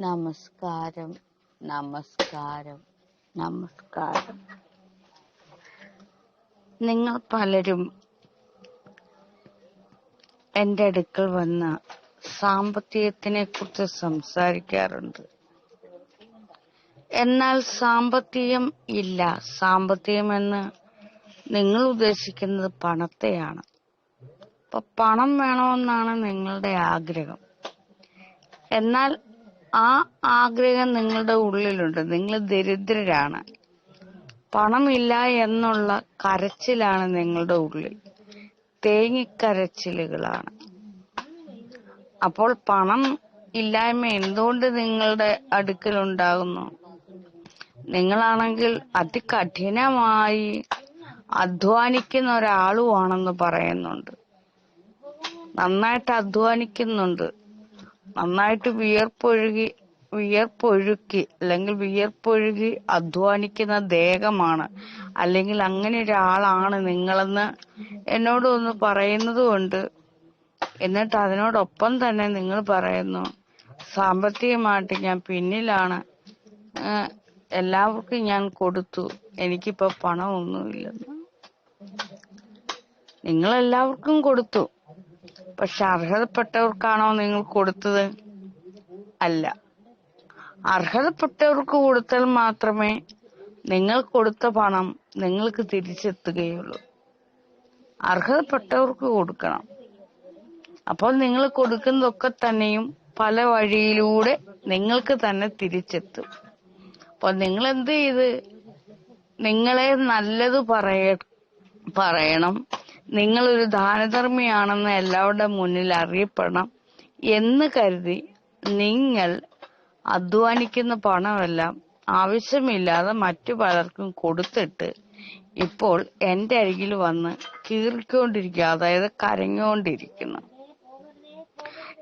നമസ്കാരം, നമസ്കാരം, നമസ്കാരം. നിങ്ങൾ പലരും എൻ്റെ അടുക്കൽ വന്ന് സാമ്പത്തികത്തിനെ കുറിച്ച് സംസാരിക്കാറുണ്ട്. എന്നാൽ സാമ്പത്തികം ഇല്ല. സാമ്പത്തികമെന്ന് നിങ്ങൾ ഉദ്ദേശിക്കുന്നത് പണത്തെയാണ്. അപ്പൊ പണം വേണമെന്നാണ് നിങ്ങളുടെ ആഗ്രഹം. എന്നാൽ ആ ആഗ്രഹം നിങ്ങളുടെ ഉള്ളിലുണ്ട്. നിങ്ങൾ ദരിദ്രരാണ്. പണമില്ല എന്നുള്ള കരച്ചിലാണ് നിങ്ങളുടെ ഉള്ളിൽ. തേങ്ങിക്കരച്ചിലുകളാണ്. അപ്പോൾ പണം ഇല്ലായ്മ എന്തുകൊണ്ട് നിങ്ങളുടെ അടുക്കൽ ഉണ്ടാകുന്നു? നിങ്ങളാണെങ്കിൽ അതികഠിനമായി അധ്വാനിക്കുന്ന ഒരാളുമാണെന്ന് പറയുന്നുണ്ട്. നന്നായിട്ട് അധ്വാനിക്കുന്നുണ്ട്. നന്നായിട്ട് വിയർപ്പൊഴുക്കി അല്ലെങ്കിൽ വിയർപ്പൊഴുകി അധ്വാനിക്കുന്ന ദേഹമാണ്, അല്ലെങ്കിൽ അങ്ങനെ ഒരാളാണ് നിങ്ങളെന്ന് എന്നോട് ഒന്ന് പറയുന്നത് കൊണ്ട്, എന്നിട്ട് അതിനോടൊപ്പം തന്നെ നിങ്ങൾ പറയുന്നു സാമ്പത്തികമായിട്ട് ഞാൻ പിന്നിലാണ്, എല്ലാവർക്കും ഞാൻ കൊടുത്തു, എനിക്കിപ്പോ പണമൊന്നുമില്ലെന്ന്. നിങ്ങൾ എല്ലാവർക്കും കൊടുത്തു, പക്ഷെ അർഹതപ്പെട്ടവർക്കാണോ നിങ്ങൾ കൊടുത്തത്? അല്ല. അർഹതപ്പെട്ടവർക്ക് കൊടുത്താൽ മാത്രമേ നിങ്ങൾ കൊടുത്ത പണം നിങ്ങൾക്ക് തിരിച്ചെത്തുകയുള്ളൂ. അർഹതപ്പെട്ടവർക്ക് കൊടുക്കണം. അപ്പോൾ നിങ്ങൾ കൊടുക്കുന്നതൊക്കെ തന്നെയും പല വഴിയിലൂടെ നിങ്ങൾക്ക് തന്നെ തിരിച്ചെത്തും. അപ്പോൾ നിങ്ങൾ എന്ത് ചെയ്ത് നിങ്ങളെ നല്ലത് പറയണം, നിങ്ങളൊരു ദാനധർമ്മിയാണെന്ന് എല്ലാവരുടെ മുന്നിൽ അറിയപ്പെടണം എന്ന് കരുതി നിങ്ങൾ അധ്വാനിക്കുന്ന പണമെല്ലാം ആവശ്യമില്ലാതെ മറ്റു പലർക്കും കൊടുത്തിട്ട് ഇപ്പോൾ എന്റെ അരികിൽ വന്ന് കീറിക്കൊണ്ടിരിക്കുക, അതായത് കരഞ്ഞുകൊണ്ടിരിക്കുന്നു.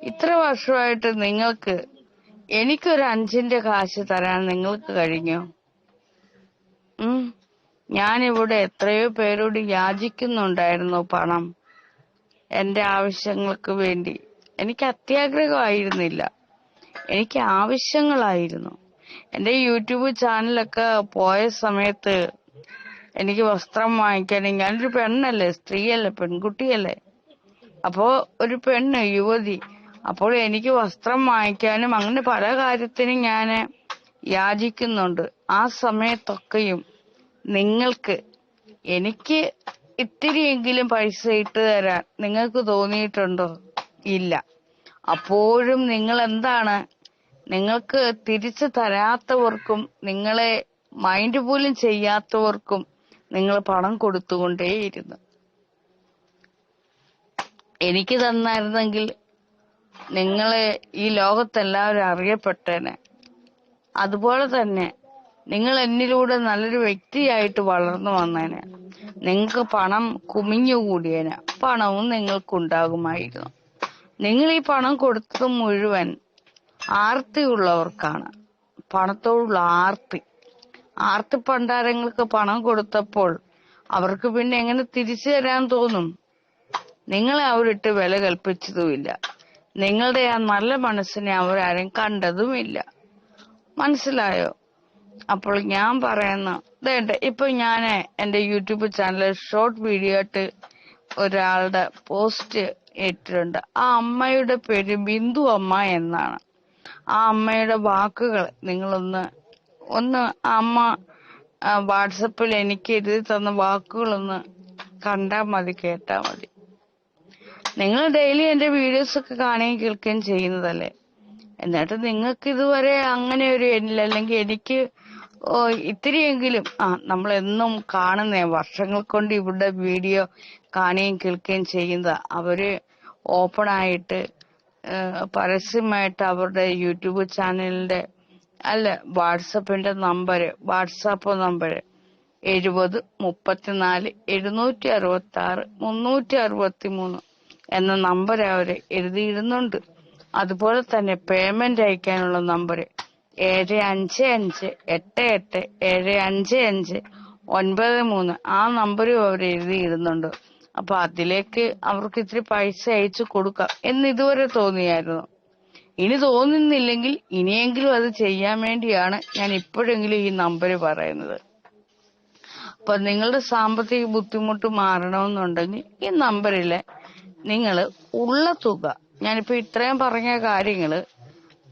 ഇത്ര വർഷമായിട്ട് നിങ്ങൾക്ക് എനിക്കൊരു 5 കാശ് തരാൻ നിങ്ങൾക്ക് കഴിഞ്ഞോ? ഞാനിവിടെ എത്രയോ പേരോട് യാചിക്കുന്നുണ്ടായിരുന്നു പണം, എന്റെ ആവശ്യങ്ങൾക്ക് വേണ്ടി. എനിക്ക് അത്യാഗ്രഹമായിരുന്നില്ല, എനിക്ക് ആവശ്യങ്ങളായിരുന്നു. എന്റെ യൂട്യൂബ് ചാനലൊക്കെ പോയ സമയത്ത് എനിക്ക് വസ്ത്രം വാങ്ങിക്കാനും, ഞാനൊരു പെണ്ണല്ലേ, സ്ത്രീയല്ലേ, പെൺകുട്ടിയല്ലേ, അപ്പോ ഒരു പെണ്ണ്, യുവതി, അപ്പോൾ എനിക്ക് വസ്ത്രം വാങ്ങിക്കാനും അങ്ങനെ പല കാര്യത്തിനും ഞാൻ യാചിക്കുന്നുണ്ട്. ആ സമയത്തൊക്കെയും നിങ്ങൾക്ക് എനിക്ക് ഇത്തിരിയെങ്കിലും പൈസ ഇട്ട് തരാൻ നിങ്ങൾക്ക് തോന്നിയിട്ടുണ്ടോ? ഇല്ല. അപ്പോഴും നിങ്ങൾ എന്താണ്, നിങ്ങൾക്ക് തിരിച്ചു തരാത്തവർക്കും നിങ്ങളെ മൈൻഡ് പോലും ചെയ്യാത്തവർക്കും നിങ്ങൾ പണം കൊടുത്തുകൊണ്ടേയിരുന്നു. എനിക്ക് തന്നായിരുന്നെങ്കിൽ നിങ്ങളെ ഈ ലോകത്തെല്ലാവരും അറിയപ്പെട്ടേനെ. അതുപോലെ തന്നെ നിങ്ങൾ എന്നിലൂടെ നല്ലൊരു വ്യക്തിയായിട്ട് വളർന്നു വന്നേനെ. നിങ്ങൾക്ക് പണം കുമിഞ്ഞുകൂടിയേനെ. പണവും നിങ്ങൾക്കുണ്ടാകുമായിരുന്നു. നിങ്ങൾ ഈ പണം കൊടുത്തത് മുഴുവൻ ആർത്തിയുള്ളവർക്കാണ്. പണത്തോടുള്ള ആർത്തി പണ്ടാരങ്ങൾക്ക് പണം കൊടുത്തപ്പോൾ അവർക്ക് പിന്നെ എങ്ങനെ തിരിച്ചു തരാൻ തോന്നും? നിങ്ങളെ അവരിട്ട് വില കൽപ്പിച്ചതുമില്ല. നിങ്ങളുടെ ആ നല്ല മനസ്സിനെ അവരാരും കണ്ടതുമില്ല. മനസ്സിലായോ? അപ്പോൾ ഞാൻ പറയുന്ന ഇപ്പൊ ഞാൻ എന്റെ യൂട്യൂബ് ചാനലിൽ ഷോർട്ട് വീഡിയോ ആയിട്ട് ഒരാളുടെ പോസ്റ്റ് ഇട്ടിട്ടുണ്ട്. ആ അമ്മയുടെ പേര് ബിന്ദു അമ്മ എന്നാണ്. ആ അമ്മയുടെ വാക്കുകൾ നിങ്ങളൊന്ന് അമ്മ വാട്സപ്പിൽ എനിക്ക് എഴുതി തന്ന വാക്കുകളൊന്ന് കണ്ടാൽ മതി, കേട്ടാ മതി. നിങ്ങൾ ഡെയിലി എന്റെ വീഡിയോസ് ഒക്കെ കാണുകയും കേൾക്കുകയും ചെയ്യുന്നതല്ലേ. എന്നിട്ട് നിങ്ങൾക്ക് ഇതുവരെ അങ്ങനെ ഒരു അല്ലെങ്കിൽ എനിക്ക് ഇത്തിരിയെങ്കിലും നമ്മളെന്നും കാണുന്ന വർഷങ്ങൾ കൊണ്ട് ഇവിടെ വീഡിയോ കാണുകയും കേൾക്കുകയും ചെയ്യുന്നത്, അവര് ഓപ്പണായിട്ട് പരസ്യമായിട്ട് അവരുടെ യൂട്യൂബ് ചാനലിന്റെ വാട്സാപ്പ് നമ്പർ 70 34 766 363 എന്ന നമ്പർ അവര് എഴുതിയിടുന്നുണ്ട്. അതുപോലെ തന്നെ പേയ്മെന്റ് അയക്കാനുള്ള നമ്പർ 7558875593 ആ നമ്പരും അവർ എഴുതിയിടുന്നുണ്ട്. അപ്പൊ അതിലേക്ക് അവർക്ക് ഇത്തിരി പൈസ അയച്ചു കൊടുക്കാം എന്ന് ഇതുവരെ തോന്നിയായിരുന്നു. ഇനി തോന്നുന്നില്ലെങ്കിൽ ഇനിയെങ്കിലും അത് ചെയ്യാൻ വേണ്ടിയാണ് ഞാൻ ഇപ്പോഴെങ്കിലും ഈ നമ്പർ പറയുന്നത്. അപ്പൊ നിങ്ങളുടെ സാമ്പത്തിക ബുദ്ധിമുട്ട് മാറണമെന്നുണ്ടെങ്കിൽ ഈ നമ്പറിലെ നിങ്ങൾ ഉള്ള തുക, ഞാനിപ്പോ ഇത്രയും പറഞ്ഞ കാര്യങ്ങള്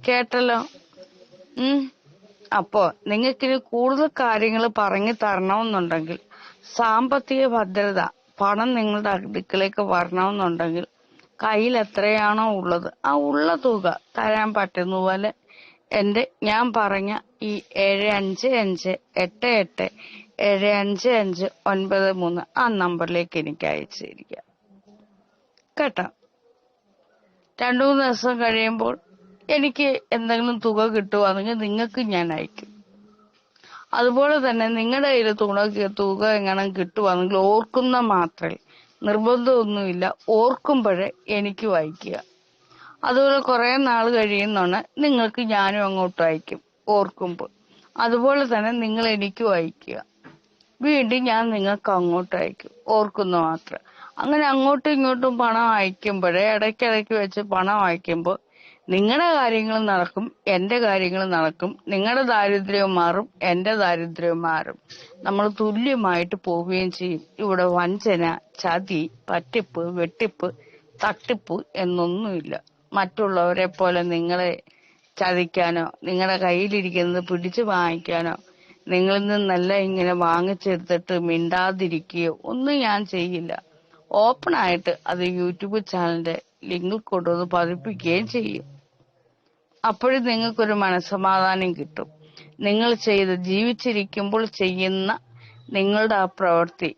കേട്ടല്ലോ. അപ്പോ നിങ്ങൾക്കിനി കൂടുതൽ കാര്യങ്ങൾ പറഞ്ഞു തരണമെന്നുണ്ടെങ്കിൽ, സാമ്പത്തിക ഭദ്രത, പണം നിങ്ങളുടെ അടുക്കളേക്ക് വരണമെന്നുണ്ടെങ്കിൽ കയ്യിൽ എത്രയാണോ ഉള്ളത് ആ ഉള്ള തുക തരാൻ പറ്റുന്ന പോലെ ഞാൻ പറഞ്ഞ ഈ 7558875593 ആ നമ്പറിലേക്ക് എനിക്ക് അയച്ചു തരിക കേട്ടോ. 2-3 ദിവസം കഴിയുമ്പോൾ എനിക്ക് എന്തെങ്കിലും തുക കിട്ടുവാണെങ്കിൽ നിങ്ങൾക്ക് ഞാൻ അയക്കും. അതുപോലെ തന്നെ നിങ്ങളുടെ കയ്യിൽ തുക എങ്ങനെ കിട്ടുവാണെങ്കിൽ ഓർക്കുന്ന മാത്രമേ, നിർബന്ധമൊന്നുമില്ല, ഓർക്കുമ്പോഴേ എനിക്ക് അയക്കുക. അതുപോലെ കുറെ നാൾ കഴിയുന്നോണ്ട് നിങ്ങൾക്ക് ഞാനും അങ്ങോട്ട് അയക്കും ഓർക്കുമ്പോൾ. അതുപോലെ തന്നെ നിങ്ങൾ എനിക്കും അയക്കുക. വീണ്ടും ഞാൻ നിങ്ങൾക്ക് അങ്ങോട്ട് അയക്കും ഓർക്കുന്ന മാത്രം. അങ്ങനെ അങ്ങോട്ടും ഇങ്ങോട്ടും പണം അയക്കുമ്പോഴേ, ഇടയ്ക്കിടയ്ക്ക് വെച്ച് പണം അയക്കുമ്പോൾ നിങ്ങളുടെ കാര്യങ്ങൾ നടക്കും, എന്റെ കാര്യങ്ങൾ നടക്കും. നിങ്ങളുടെ ദാരിദ്ര്യവും മാറും, എന്റെ ദാരിദ്ര്യവും മാറും. നമ്മൾ തുല്യമായിട്ട് പോവുകയും ചെയ്യും. ഇവിടെ വഞ്ചന, ചതി, പറ്റിപ്പ്, വെട്ടിപ്പ്, തട്ടിപ്പ് എന്നൊന്നുമില്ല. മറ്റുള്ളവരെ പോലെ നിങ്ങളെ ചതിക്കാനോ നിങ്ങളുടെ കയ്യിലിരിക്കുന്നത് പിടിച്ചു വാങ്ങിക്കാനോ നിങ്ങളിൽ നിന്നല്ല ഇങ്ങനെ വാങ്ങിച്ചെടുത്തിട്ട് മിണ്ടാതിരിക്കുകയോ ഒന്നും ഞാൻ ചെയ്യില്ല. ഓപ്പൺ ആയിട്ട് അത് യൂട്യൂബ് ചാനലിന്റെ ലിങ്കിൽ കൊണ്ടുവന്ന് പതിപ്പിക്കുകയും ചെയ്യും. അപ്പോഴും നിങ്ങൾക്കൊരു മനസ്സമാധാനം കിട്ടും. നിങ്ങൾ ജീവിച്ചിരിക്കുമ്പോൾ ചെയ്യുന്ന നിങ്ങളുടെ ആ പ്രവൃത്തി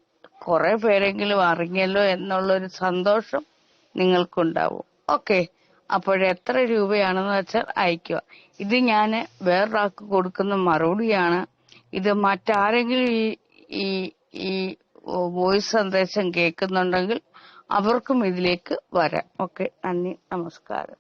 കുറെ പേരെങ്കിലും അറിഞ്ഞല്ലോ എന്നുള്ളൊരു സന്തോഷം നിങ്ങൾക്കുണ്ടാവും. ഓക്കെ, അപ്പോഴെത്ര രൂപയാണെന്ന് വെച്ചാൽ അയക്കുക. ഇത് ഞാൻ വേറൊരാൾക്ക് കൊടുക്കുന്ന മറുപടിയാണ്. ഇത് മറ്റാരെങ്കിലും ഈ ഈ വോയിസ് സന്ദേശം കേൾക്കുന്നുണ്ടെങ്കിൽ അവർക്കും ഇതിലേക്ക് വരാം. ഓക്കെ, നന്ദി, നമസ്കാരം.